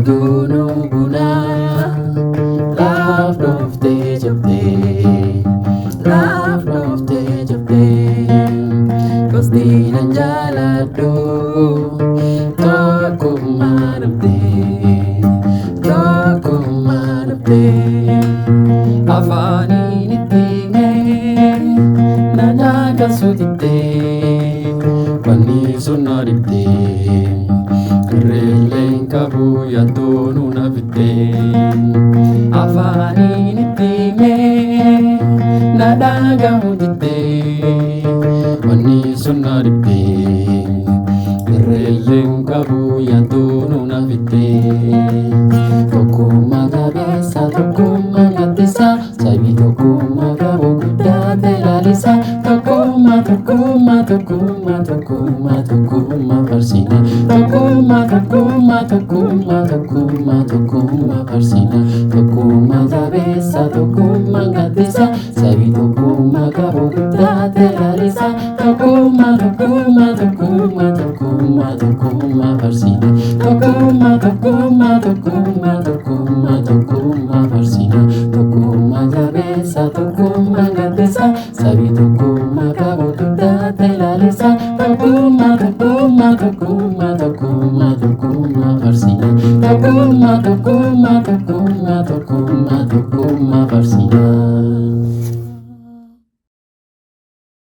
Dunu guna Love of the jabde Love of the jabde Cause di nanjalado Toko manabde Afani nitinge Nanaga sudite Pani sonarite Releng kabu ya donu na vite Afani nitinge Nadaga mudite Pani sonarite Releng kabu ya donu na vite Tokuma gabesa tokuma gatesa Sabi tokuma gabu kuda telalisa Tokuma parsina Tokuma parsina Tokuma gabesa tokuma gatesa Sabi tokuma gabu kuda telalisa Tokuma parsina Tokuma parsina Tokuma gabesa tokuma gatesa Sabi tokuma gabu kuda telalisa Tokuma parsina Tokuma parsina